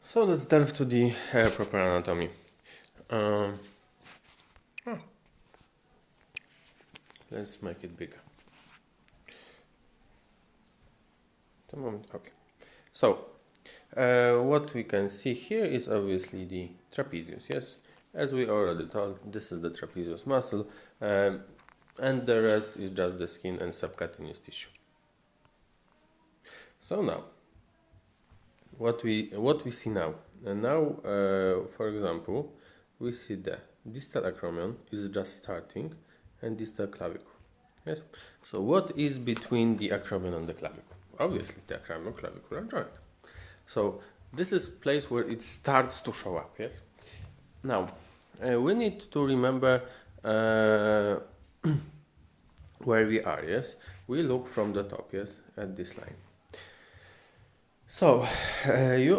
So let's delve to the proper anatomy. Um, let's make it bigger. The moment, okay. So what we can see here is obviously the trapezius. Yes, as we already told, this is the trapezius muscle, and the rest is just the skin and subcutaneous tissue. So now, what we see now, and now, for example, we see the distal acromion is just starting, and distal clavicle. Yes. So what is between the acromion and the clavicle? Obviously, the acromioclavicular joint. So this is place where it starts to show up. Yes. Now, we need to remember where we are. Yes. We look from the top. Yes, at this line. So, you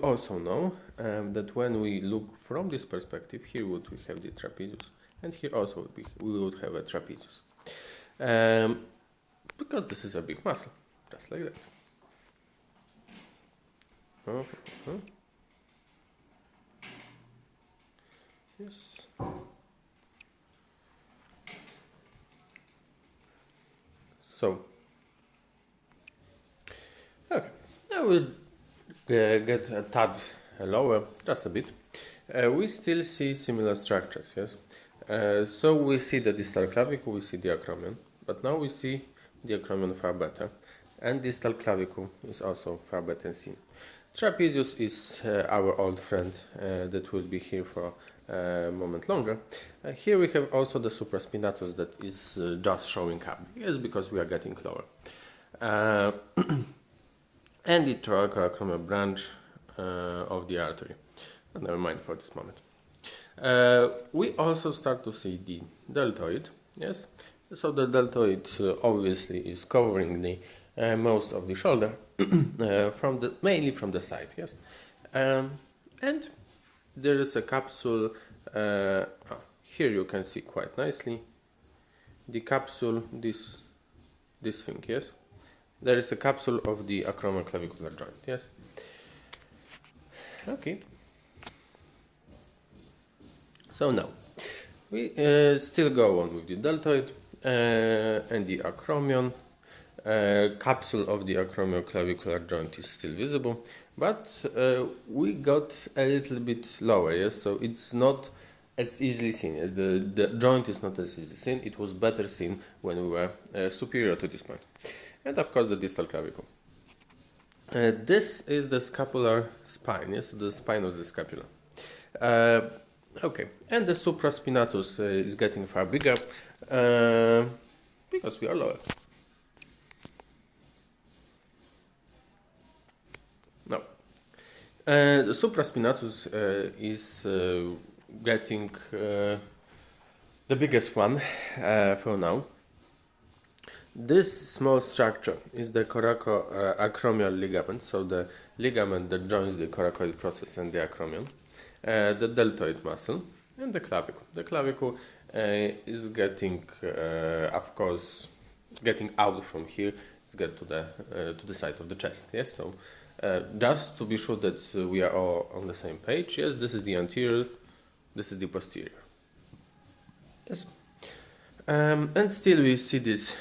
also know that when we look from this perspective, here we have the trapezius, and here also we would have a trapezius, because this is a big muscle, just like that. Yes. So, okay. I will get a tad lower, just a bit. We still see similar structures, yes. So we see the distal clavicle, we see the acromion, but now we see the acromion far better, and distal clavicle is also far better seen. Trapezius is our old friend that will be here for a moment longer. Here we have also the supraspinatus that is just showing up, yes, because we are getting lower. And the thoracoacromial branch of the artery. But never mind for this moment. We also start to see the deltoid. Yes, so the deltoid obviously is covering the most of the shoulder, mainly from the side. Yes, and there is a capsule. Here you can see quite nicely the capsule. This thing. Yes. There is a capsule of the acromioclavicular joint, yes? Okay. So now, we still go on with the deltoid and the acromion. Capsule of the acromioclavicular joint is still visible, but we got a little bit lower, yes? So it's not as easily seen, as the joint is not as easily seen. It was better seen when we were superior to this point. And of course the distal clavicle. This is the scapular spine, yes, the spine of the scapula. Okay, and the supraspinatus is getting far bigger because we are lower. Now, the supraspinatus is getting the biggest one for now. This small structure is the Acromial Ligament, so the ligament that joins the Coracoid Process and the acromion, the deltoid muscle, and the clavicle. The clavicle is getting, of course, getting out from here. It's get to the side of the chest. Yes, so just to be sure that we are all on the same page. Yes, this is the anterior, this is the posterior. Yes. And still we see this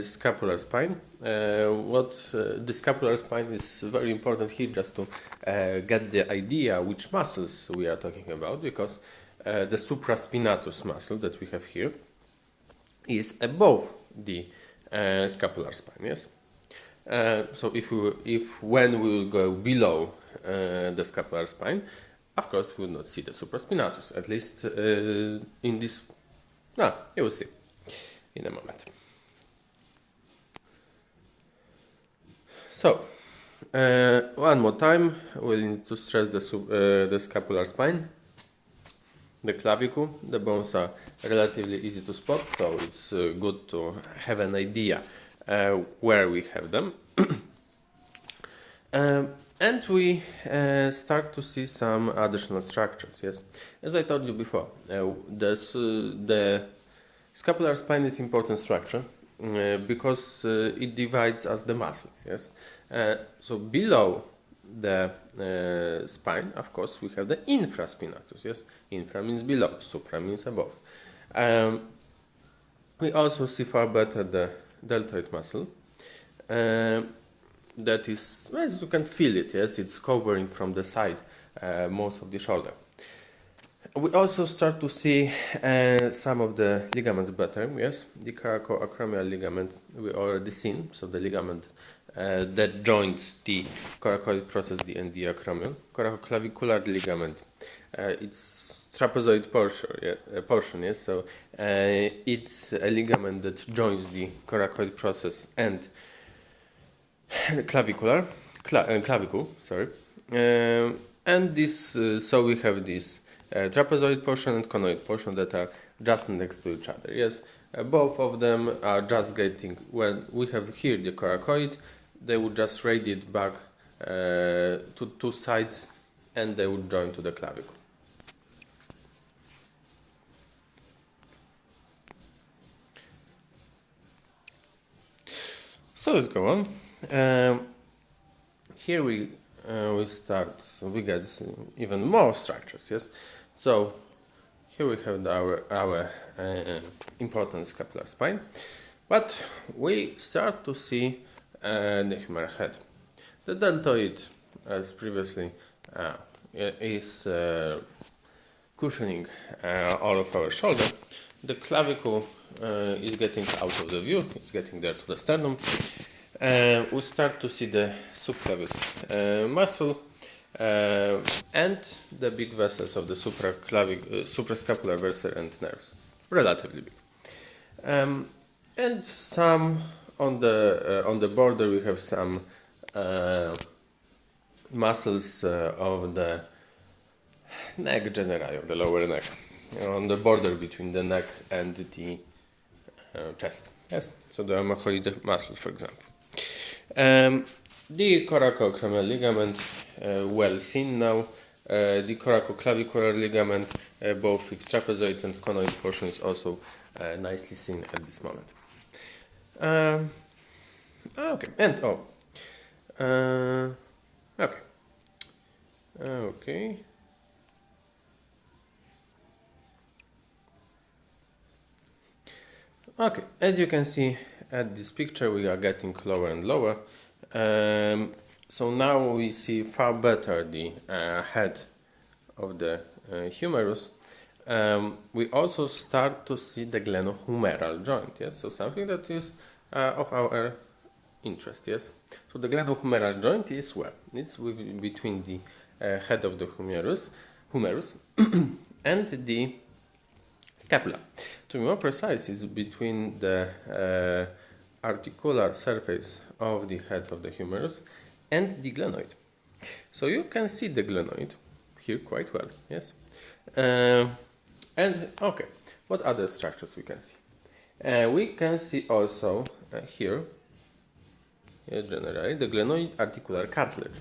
scapular spine. The scapular spine is very important here just to get the idea which muscles we are talking about, because the supraspinatus muscle that we have here is above the scapular spine. Yes. So when we will go below the scapular spine, of course we will not see the supraspinatus. At least in this. No, you will see in a moment. So, one more time, we'll need to stress the scapular spine, the clavicle. The bones are relatively easy to spot, so it's good to have an idea where we have them. And we start to see some additional structures, yes. As I told you before, the scapular spine is important structure because it divides us the muscles, yes. So below the spine, of course, we have the infraspinatus. Yes, infra means below, supra means above. We also see far better the deltoid muscle. That is, as you can feel it, yes, it's covering from the side most of the shoulder. We also start to see some of the ligaments better, yes. The Coracoacromial ligament we already seen, so the ligament that joins the coracoid process and the acromion. Coracoclavicular ligament, it's trapezoid portion, yes. So it's a ligament that joins the coracoid process and clavicle, sorry. And this, so we have this trapezoid portion and conoid portion that are just next to each other. Yes, both of them are just getting, when we have here the coracoid, they would just radiate back to two sides and they would join to the clavicle. So let's go on. Here we start, we get even more structures, yes. So here we have our important scapular spine, but we start to see the humeral head. The deltoid, as previously, is cushioning all of our shoulder. The clavicle is getting out of the view, it's getting there to the sternum. We start to see the subclavis muscle and the big vessels of the suprascapular vessel and nerves, relatively big. And some on the border we have some muscles of the neck generally, of the lower neck, on the border between the neck and the chest. Yes, so the omohyoid muscle, for example. The coracoacromial ligament, well seen now. The coracoclavicular ligament, both its trapezoid and conoid portion, is also nicely seen at this moment. Okay, and okay. Okay, as you can see at this picture, we are getting lower and lower. So now we see far better the head of the humerus. We also start to see the glenohumeral joint, yes, so something that is of our interest, yes. So the glenohumeral joint is where? It's between the head of the humerus and the scapula. To be more precise, it's between the articular surface of the head of the humerus and the glenoid. So you can see the glenoid here quite well, yes. And okay, what other structures we can see? We can see also here, generally, the glenoid articular cartilage.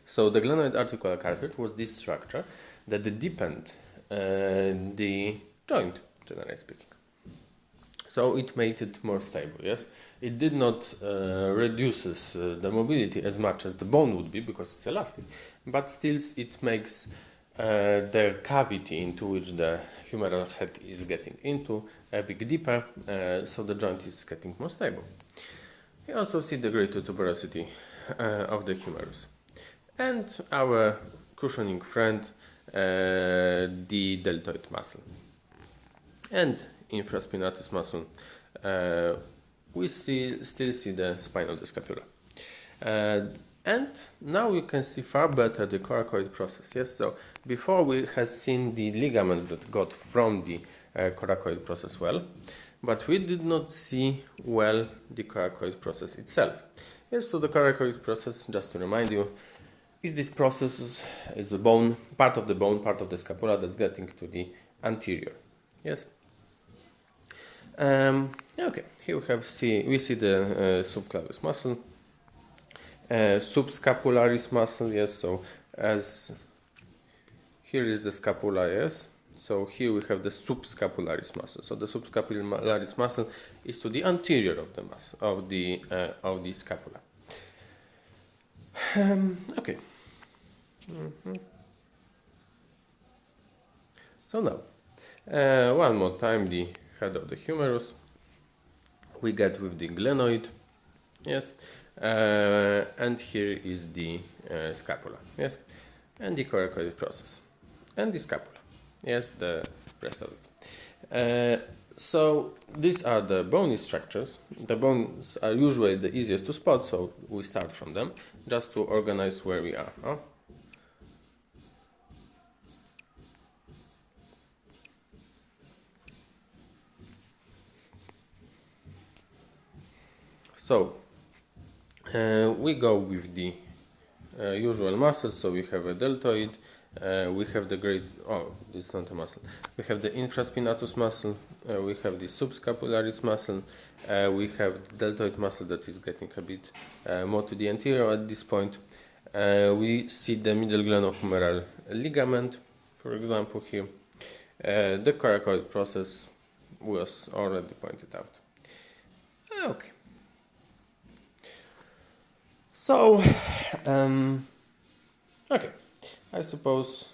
So the glenoid articular cartilage was this structure that deepened the joint, generally speaking. So it made it more stable, yes. It did not reduces the mobility as much as the bone would be because it's elastic, but still it makes the cavity into which the humeral head is getting into a bit deeper, so the joint is getting more stable. We also see the greater tuberosity of the humerus. And our cushioning friend, the deltoid muscle. And infraspinatus muscle, we still see the spine of the scapula. And now you can see far better the coracoid process. Yes, so before we had seen the ligaments that got from the coracoid process well, but we did not see well the coracoid process itself. Yes, so the coracoid process, just to remind you, is this process, is the bone, part of the scapula that's getting to the anterior. Yes. Okay, here we see the subclavis muscle, subscapularis muscle. Yes, so as here is the scapula. Yes, so here we have the subscapularis muscle. So the subscapularis muscle is to the anterior of the muscle of the scapula. Okay, So now, one more time the head of the humerus we get with the glenoid, yes, and here is the scapula, yes, and the coracoid process, and the scapula, yes, the rest of it. So these are the bony structures. The bones are usually the easiest to spot, so we start from them just to organize where we are. Huh? So we go with the usual muscles. So we have a deltoid, we have the it's not a muscle. We have the infraspinatus muscle, we have the subscapularis muscle, we have the deltoid muscle that is getting a bit more to the anterior at this point. We see the middle glenohumeral ligament, for example, here. The coracoid process was already pointed out. Okay. So, okay, I suppose